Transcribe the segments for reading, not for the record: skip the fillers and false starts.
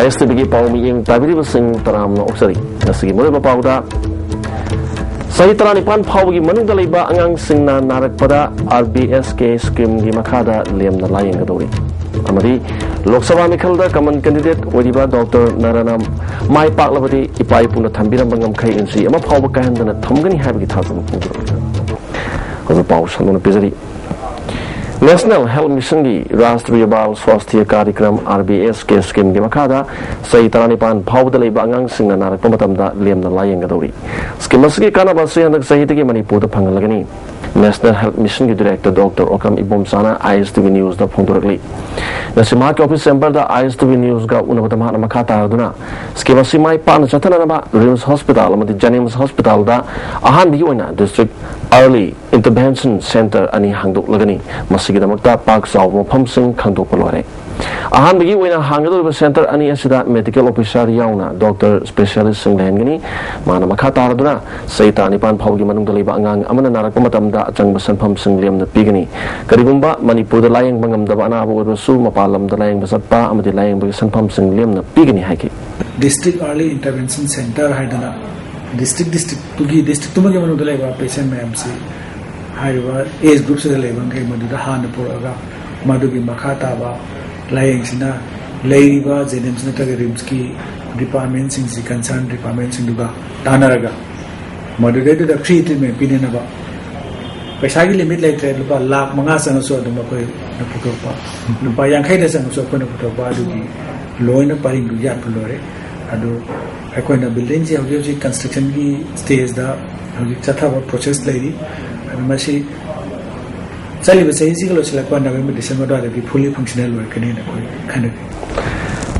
ISTV की पाव में young ताबिरी Singh तराम न ओक्सरी नसगी मुरे पावदा सही तरह निपान फाव की मनुंग दलेबा अंगांग सिंगना नारक पदा RBS के स्कीम की मखादा लेम न लायंग दौरी अमरी लोकसभा मिखलदा कमन कैंडिडेट ओरिबा डॉक्टर नारायण माई पाकलबदी इपाई पुना थंबिरम बंगम खै इंसी अमा फाव कहंदना थमगनी हाबगी थाजम पुंगरो पाव सनोन पिजरी नेशनल हेल्थ मिशन की राष्ट्रीय बाल स्वास्थ्य कार्यक्रम RBS के स्कीम की मखादा सही तरह निपान फाव दलेबा अंगांग सिंगना नारक पमतमदा लेम न लायंग दौरी स्कीम असगी कानाबा से हंदक सहितगी मणिपुर द फंगलगनी नेशनल हेल्थ मिशन की director doctor Okram Ibomsana ISTV news द फोंदोरकली नसिमा के ऑफिस चैम्बर द ISTV न्यूज का उनबदमा मखाता दुना स्कीम सिमाई पान चथनबा रिम्स हॉस्पिटल अमदि जेनिम्स हॉस्पिटल दा अहानबी ओइना डिस्ट्रिक्ट अर्ली इंटरवेंशन सेंटर अनि हांगदोकलगनी मसिगी दमकता पाक साव मफमसिंग खांदोक लोरे अहानबगी ओइना हांगदोब सेंटर अनि असिदा मेडिकल ऑफिसर याउना डॉक्टर स्पेशलिस्ट सिंग लेहनगनी माना मखाता दुना सैता निपान फावगी मनुंग दलेबा अंगांग अमना नारक मतमदा अचंग सनफम सिंग लेमना पिगनी करिगुंबा मणिपुर द लायंग बंगम दबा अनाबो ओरसु मपालम द लायंग बसपा अमदि लायंग बग सनफम सिंग लेमना पिगनी हाइकी डिस्ट्रिक्ट अर्ली इंटरवेंशन सेंटर हाइदना डिस्ट्रिक्ट तुगी डिस्ट्रिक्ट तुमगे मनु दलेबा पेशेंट मैम से हाइवा एज ग्रुप से लेबन के मदुदा हान पुरगा मदुगी मखाताबा लायंग सिना लेरिबा जेनेम्स नतगे रिम्स की डिपार्टमेंट सिंग सि कंसर्न डिपार्टमेंट सिंग दुगा तानरगा मदुगे द फ्री ट्रीटमेंट पिनेनबा पैसा की लिमिट लेते लुपा लाख मंगा संगसो अदुम कोई न पुटोपा लुपा यांखै द संगसो कोन पुटोपा अदुगी लोइन पारिंग दु यात लोरे अदु अकोइना बिल्डिंग जे हौजी कंस्ट्रक्शन की स्टेज दा हौजी चथाबा प्रोसेस लेरी मसी चली बसे इसी सिलक नवेम्बर डिसेंबर की फुली फंक्शनल वर्कनी कोई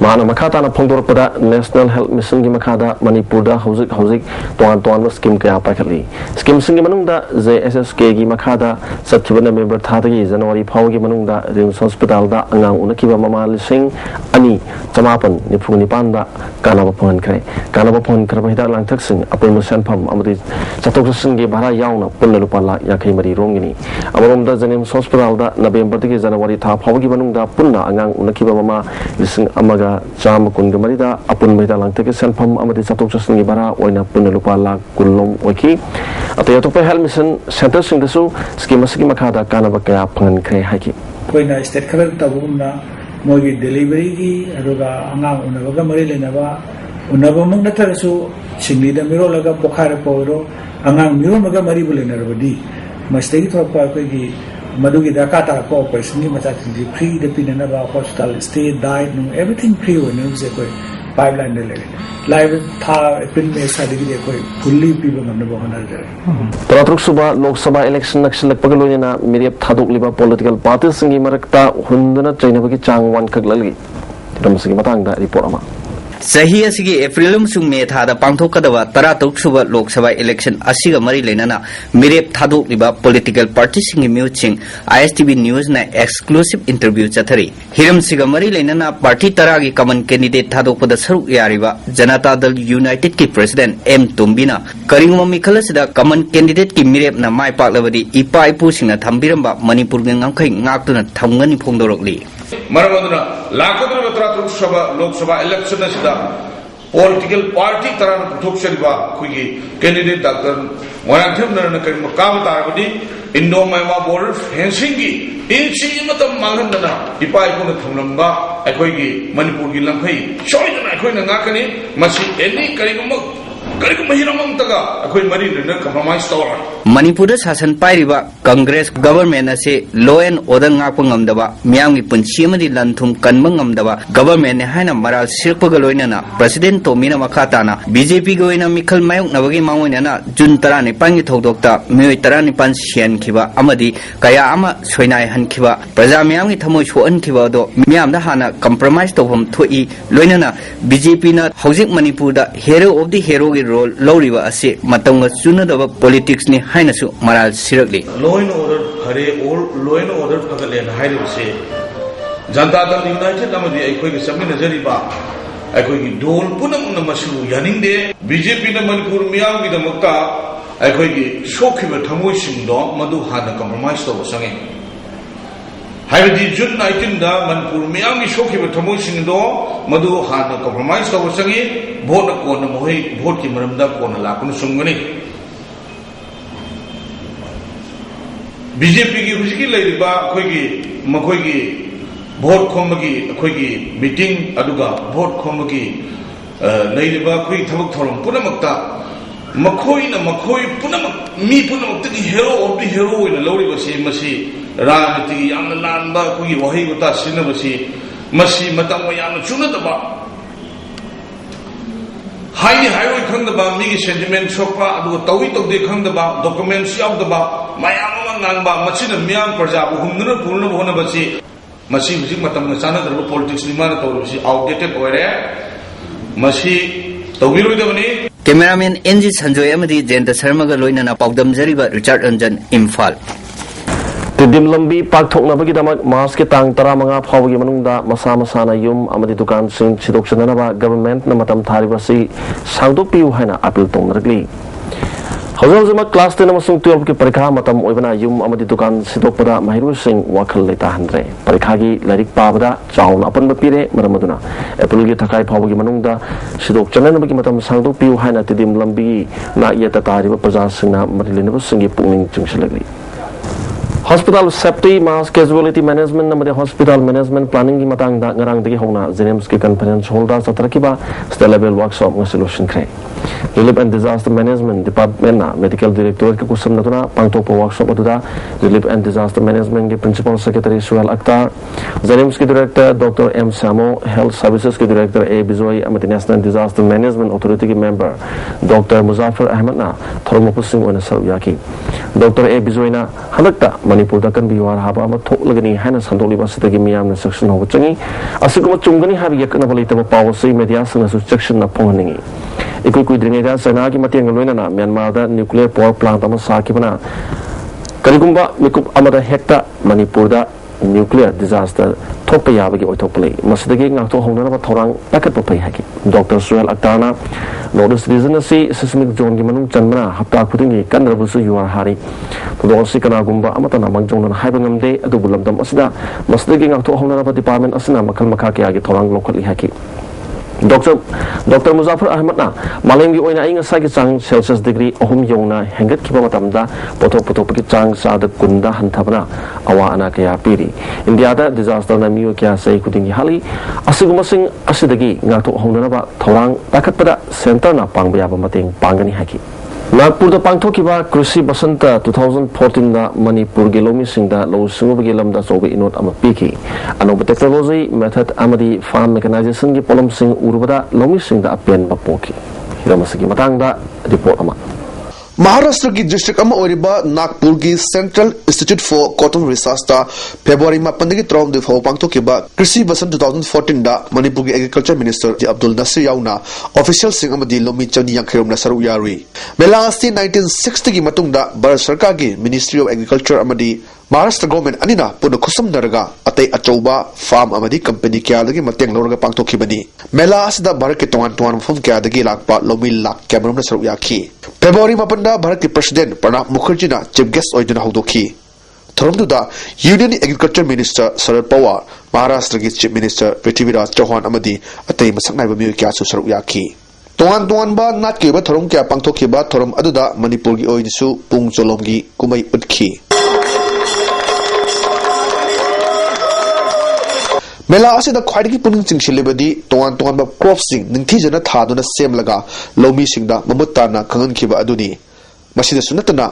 माना मखाता न फोंदोरपदा नेशनल हेल्थ मिशन की मखादा मणिपुर दा हौजिक हौजिक तोन तोन स्कीम कया पाखली स्कीम सिंग मनुंगदा JSSK की मखादा सत्थिब नवेम्बर थादगी जनवरी फाव की मनुंगदा रिम्स हॉस्पिटल दा अंगांग उनकिबा ममा लिसिंग अनि चमापन निफु निपान दा कानाबा फोन खरे हिदा लांथक सिंग अपन मुसन फम अमदि चतोक सिंग की भाड़ा याउना पुन्न रुपा लाख याखै मरी रोंगिनी अमरोमदा जेनिम्स हॉस्पिटल दा नवेम्बर दगी जनवरी था फाव की मनुंगदा पुन्न अंगांग उनकिबा ममा लिसिंग अमगा चाम कुंगमरिदा अपुन महिदा लांगते सेंफम अमदि चतोक चसंगी बारा ओइना पुन लुपा लाख कुललोम ओइकी अतय अतोप हेल्थ मिशन सेंटर सिंगदसु स्कीम असगी मखादा कानाबा कया फंगन खरे हाइकी कोइना स्टेट खबर तबुना मोगी डिलीवरी की अरुगा अंगांग उनबगा मरि लेनबा उनबमंग नथरसु सिंगलीदा मिरोलगा पोखार पोरो अंगांग मिरोमगा मरि बुलेनरबदी मस्तेगी थोपा कोगी मधुगी दरकार तारको ऑपरेशन की मचा की फ्री द पिननबा hospital stay diet no everything free होने से कोई पाइपलाइन दे ले लाइव था पिन में सादगी कोई फुल्ली पीबो नबो हनर जरे तरातरुक सुबा लोकसभा इलेक्शन नक्सलक पगलोयना मिरियप थादोकलिबा पॉलिटिकल पार्टी सिंगी मरकता हुंदना चैनबगी चांग वन खगलगी रमसगी मतंगदा रिपोर्ट अमा सही असिगी अप्रैल अमसुंग मे थादा पांगथोकदबा 13 सुबा लोकसभा इलेक्शन असिगा मरी लेनाना मिरेप थादोकलिबा पॉलिटिकल पार्टी सिंगी म्यूचिंग ISTV न्यूज ना एक्सक्लूसिव इंटरव्यू चथरी हिरम सिगा मरी लेनाना पार्टी तरागी कमन कैंडिडेट थादोकपदा सरुक यारिबा जनता दल यूनाइटेड की प्रेसिडेंट M तुम्बिना करिंगम मिखलसिदा कमन कैंडिडेट की मिरेप ना माय पाकलबदी इपा इपुसिंगना थंबिरंबा Manipur ngangkhai ngakduna thamngani phongdorokli मरमदना लाखोद्र 13 लोकसभा इलेक्शन असिदा पॉलिटिकल पार्टी तरह पुथोक्सरिबा खुगी कैंडिडेट डॉक्टर मोरांथम नरन करिम काम तारबदी इंडो मायमा बॉर्डर फेंसिंग की इंसी मतम मांगहनना इपाई कोन थमलंबा अखोगी मणिपुर की लंखई सोइदना अखोइना ngakani मसी एनी करिगुम हिरमम तगा अखोई मरी न कंप्रोमाइज तौर मणिपुर शासन पाइरिबा कांग्रेस गवर्नमेंट असे law and order ngakpa ngamdaba miyamgi punchi amadi lanthum kanba ngamdaba government ने हाइना मराल सिरपगा लोइनाना प्रेसिडेंट तोमिना मखाताना बीजेपी गोइना मिखल मायुक नबगी मांगोइनाना जुन 15 की थौदोक्ता मियोय 15 सियनखिबा अमदी कया अमा सोइनाय हनखिबा प्रजा मियामगी थमोय सोअनखिबा दो मियामदा हाना कंप्रोमाइज तोभम थोई लोइनाना बीजेपी ना हौजिक मणिपुर दा हेरो ऑफ द हेरो की रोल लौरिबा असे मतंगा चुनदबा पॉलिटिक्स ने हाइनासु मराल सिरगली लॉ एंड ऑर्डर हरे और law and order फगलेन हाइरिबसे Janata Dal United अमदी अखोई सबनि नजरिबा अखोई डोल पुनम नमसु यानिंदे बीजेपी न मणिपुर मियामगी दमक्ता अखोई सोखिबा थमोय सिंगदो मदु हाना कंप्रोमाइज तो संगे हाइबदी जून 19 दा मनपुर मियाम की शोकी बे थमोई सिंह दो मधु हान कॉम्प्रोमाइज का वसंगी वोट कोन मोहि वोट की मरमदा कोन लाकुन सुंगनी बीजेपी की हुजिकी लेरिबा खोगी मखोगी वोट खोमगी खोगी मीटिंग अदुगा वोट खोमगी लेरिबा खोई थबक थोरम पुनमक्ता मखोई पुनमक मी पुनमक्तगी हेरो ऑफ द हेरो ओइना लौरिबसी मसी राजनीति यामना लानबा खोगी वही उता सिनबसी मसी मतम यामना चुनदबा हाई हाईवे खंगदबा मीगी सेंटिमेंट सोपा अदुगा तौई तौदे खंगदबा डॉक्यूमेंट्स यावदबा मायाम गांगबा मसिन मियाम प्रजा हुमनर पूर्ण होनबसी मसी हुजिक मतम चानदरबा पॉलिटिक्स निमाना तौरबसी आउटडेटेड ओइरे मसी तौबिरोइदबनी कैमरामैन एनजी संजोय अमदी जयंत शर्मा का लोइनना पाउदम जरिबा रिचार्ड रंजन इम्फाल तिदिम लंबी पाकथोकनाबगीदमक मार्च के तांग 15 फावगी मनुंगदा मसा मसाना युम अमदी दुकान सिंह सिदोक्सननबा गवर्नमेंट न मतम थारिबसी सांगदोकपियु हाइना अपील तोंगरगली हौजलजमक क्लास 10 अमसुंग 12 की परीक्षा मतम ओइबना युम अमदी दुकान सिदोकपदा महिरु सिंह वाखल लेताहनरे परीक्षागी लाइरिक पाबदा चाउन अपन पीरे मरमदुना एप्रिल की थकाई फावगी मनुंगदा सिदोक चननबगी मतम सांगदोकपियु हाइना तिदिम लंबी ना यता तारिबा प्रजा सिंहना मरिलिनबु सिंगी पुनिंग चिंगसलगली Hospital safety mass casualty management namade hospital management planning ki matang da ngarang dagi hona Zenems ki conference hall da satrakiba state level workshop ng solution kre Relief and Disaster Management Department na medical director ki kusam natuna pangtok workshop atuda Relief and Disaster Management ki principal secretary Suel Akhtar Zenems ki director Dr. M Samo Health Services ki director A Bizoy amati National Disaster Management Authority ki member Dr. Muzaffar Ahmed na thormopusing ona saruyaki Dr. A Bizoy na halakta Manipur da kan biwar haba ama thoklagani haina sandoli basitagi miyam na section ho changi asiguma chungani habi yakna balita ba policy media sana su section na phongani ikoi kui dringe da sana ki matiang loina na Myanmar da nuclear power plant ama sakibana karigumba mikup amada hekta Manipur da nuclear disaster thokpa yabagi oithokplei masidagi ngakto hongnana ba thorang paket pa pai haki Dr. Suel Aktana notice reason si seismic zone gi manung chanmana hapta khudingi kanrabusu yuar hari dosi kana gumba amata namang jongna haibangam de adu bulamdam asida masidagi ngakto hongnana ba department asina makal makha ke agi thorang lokhali haki Dr. Muzaffar Ahmed na malengi oina inga sagi chang Celsius degree ohum yongna hengat kiba matamda potok ki chang sa da kunda hanthabna awa ana kaya piri India da disaster na miyo kya sai kudingi hali asiguma sing asidagi ngato honna ba thorang takatpada center na pangbaya ba mateng pangani haki Nagpur da pangthokiba Krishi Basanta 2014 da Manipur gi lomi singda lo singubagi lamda sobe inot ama piki anoba technology method amadi farm mechanization gi polom sing urubada lomi singda apen bapoki hiramasagi matangda report ama Maharashtra की district अमा ओरिबा नागपुर की central institute for cotton research ता February 15 की तरम दे फो पांगतो के बाद कृषि बसन 2014 दा मणिपुर की एग्रीकल्चर मिनिस्टर अब्दुल नसीर याउना ऑफिशियल सिंग अमदी लोमी चनी यांखेरम ना सरू यारी मेलास्ती 1960 की मतुंग दा भारत सरकार की मिनिस्ट्री ऑफ एग्रीकल्चर अमदी महाराष्ट्र गवर्नमेंट अनिना पुन खुसम नरगा अतै अचौबा फार्म अमदी कंपनी क्यादगी मतेंग लौरगा पांगतोखिबनी मेला असिदा भारत के तोवान तोवान मफम क्यादगी लाकपा लोमी लाक कैमरम सरू याखी फेब्रुआरी 15 दा भारत के प्रेसिडेंट प्रणब मुखर्जी ना चीफ गेस्ट ओइदना हौदोखी थरमदुदा union agriculture minister Sharad Pawar Maharashtra की चीफ मिनिस्टर पृथ्वीराज चौहान अमदी अतै मसकनाइबा मियो क्यासु सरू याखी तोवान तोवान बा नाट के थरम क्या पांगतोखिबा थरम अदुदा मणिपुर की ओइदिसु पुंग चोलोमगी कुमै उदखी मेला असिदा ख्वाइदगी पुनिंग चिंगसिलेबदी तोवान तोवान क्रॉप सिंग निंथीजना थादुना सेमलगा लोमी सिंगदा ममुत्ताना खंगनखिबा अदुनी मसिदा सुनतना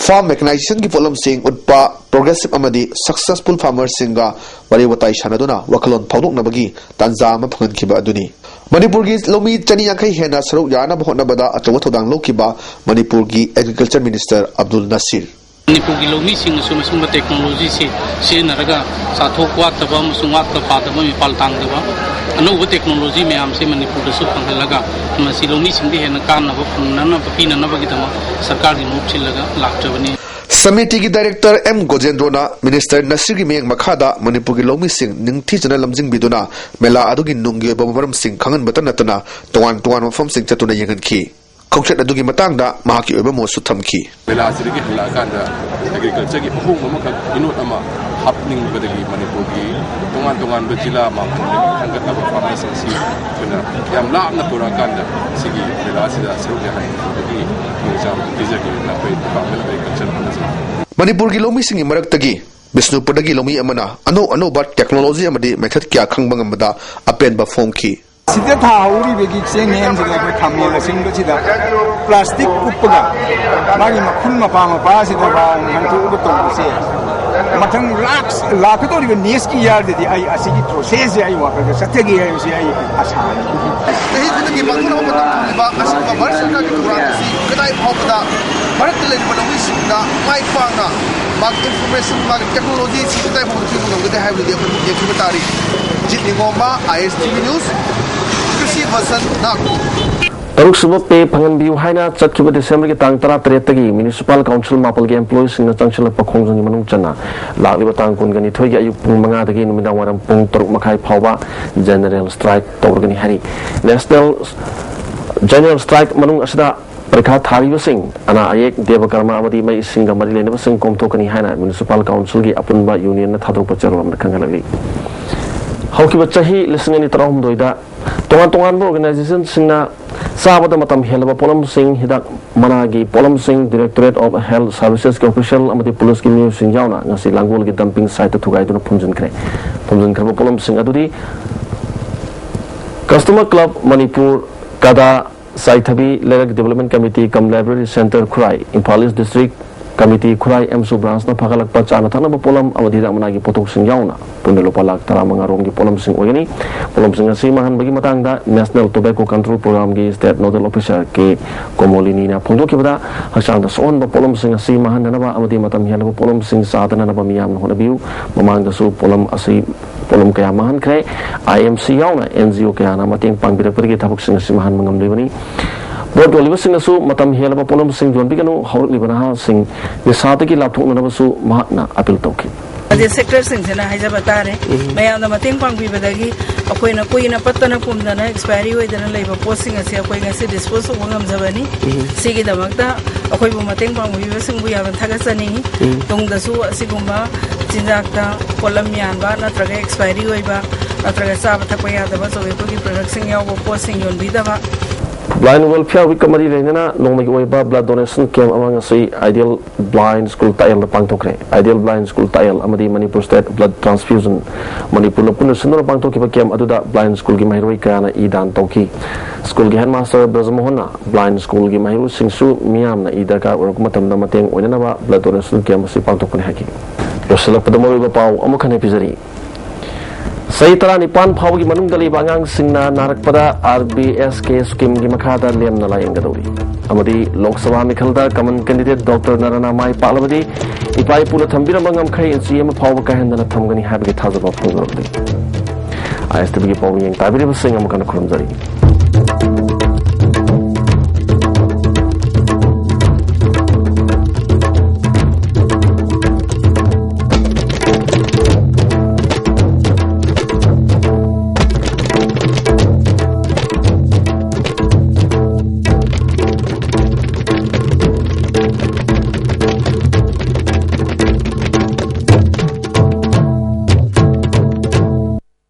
फार्म मैकेनाइजेशन की पोलम सिंग उत्पा प्रोग्रेसिव अमदी सक्सेसफुल फार्मर सिंगा वरी वताई शानदुना वखलोन फाउदोकनबगी तांजा अमा फंगनखिबा अदुनी मणिपुर की लोमी चनी यांखै हेना सरू याना बहोनबदा अचौ थोदांग लोकिबा मणिपुर की एग्रीकल्चर मिनिस्टर अब्दुल नसीर मणिपुर की लोमी सिंग सुम टेक्नोलॉजी से सिनरगा साथोक वातबा मसुंग वात पादबा मिपाल तांगदबा अनौब टेक्नोलॉजी मैम से मणिपुर दसु फंगलगा मसी लोमी सिंग दि हेना कानब फंगनना पपीननबगिदमा सरकार की नोट छिलगा लाक्चबनी समिति की डायरेक्टर एम गोजेंद्रोना मिनिस्टर नसीर की मेंग मखादा मणिपुर की loamy Singh निंगथीजना लमजिंग बिदुना Mela अदुगी नुंगी बमरम Singh खंगन बतनतना तोवान तोवान मफम Singh चतुना यंगनखी khongchet adugi matangda mahaki oiba mosu thamki bela asirigi halakanda agriculture gi phung mamaka inot ama happening badagi Manipur gi tongan bajila ma hangat na farmers si kuna yam la na purakanda sigi bela asida seruga hai gi mujam dizagi na pai department of agriculture Manipur gi lomi singi maraktagi Bisnupurdagi lomi amana ano ba technology amadi method kya khangbang amada apen ba form ki Sida tha hauri begi cheng nem sida ko thammi la sing do sida plastic uppaga magi makhul ma pa sida ba hantu uba tong se mathang lak to ri nes ki yar de ai asigi process ai wa ka satyagi ai si ai asa ehi kudagi bangna ba ba asba version ka kura si kadai phawda bharat le ba lomi singa mai panga mag information mag technology si kadai phawda ki ngom de have de ko tari jitni ngoma ISTV news कृषि वसन Nagpur Taruk suba pe pangan biu haina chatkiba December ki tang 13 tagi municipal council mapal ge employees sing na changchal pakhongjang manung chana lakliba tang kun gani thoi gi ayuk pung 5 tagi numidang waram pung 3 makhai phawba general strike tawrgani hari national general strike manung asida parikha thariba sing ana ayek devakarma amadi mai singa mari lenaba sing komthokani haina municipal council gi apunba union na thadok pacharom na khangalagi hauki bachahi listening tarom doida tongan organization singna sabada matam helaba polam sing hidak managi polam sing Directorate of Health Services ke official amati police ki news sing jauna ngasi langgol ki dumping site thugai duna phumjun kre polam sing adudi Customer Club Manipur kada Saithabi Lerak Development Committee Kam Library Center Khurai Imphal East District Committee Khurai MSU branch na phagalak pa chana thana ba polam amadi da managi potok sing jauna punelo palak tara mangarom gi polam sing ogani polam sing asi mahan bagi matang da National Tobacco Control Program gi State Nodal Officer ke Komolini na phongdo ki bada hasang da son ba polam sing asi mahan na ba amadi matam hian ba polam sing sa da na ba miyam na honabiu mamang da su polam asi polam kaya mahan kre IMC yauna NGO kaya na mating pangbirak pergi thabuk sing asi mahan mangam lebani Board Oliver Singh Su Matam Helaba Polam Singh John Bigano How Libana Singh the Sataki Laptok Navasu Mahatna Apil Toki. The sector sings in a Hijabatare, may on the Matin Pang Bibadagi, a queen of Queen of Patana Pumdana, expiry with an labor posting as a queen as a disposal of Wangam Zavani, Sigi the Magda, a queen of Matin Pang Bibasing we have in Tagasani, Tung the Su Sigumba, Tinakta, Polamian, Natraga, expiry waiver, Natragasa, Takoya, the Basso, the production of posting on Bidava. Blind Welfare Week Kamari Lenana, Nomik Weba, Blood Donation came among us, Ideal Blind School Tile, the Pantokre, Ideal Blind School Tile, Amadi Manipur State Blood Transfusion, Manipur Punasundra Pantoki became Aduda Blind School Gimahiruikana, Idan Toki, School Headmaster Brazamohona, Blind School Gimahiru Singsu, Miam, Idaka, or Kumatam Namateng, Wenava, Blood Donation came as a Pantokon Haki. Yosela Padamoriba Pau, Amokan episode. Saitara Nipan Pau Manung Dali Bangang Singna Narakpada RBSK scheme Gimakada Liam Nalayang Gadori. Amadi Lok Sabha Mikhalda common candidate Dr. Narana Mai Palamadi Ipai Pula Tambira Bangam Kai and CM Pau Kahanda Tamgani Habit Tazaba Pungurli. ISTV Pau Yang Tabiri Singam Kana Kurumzari.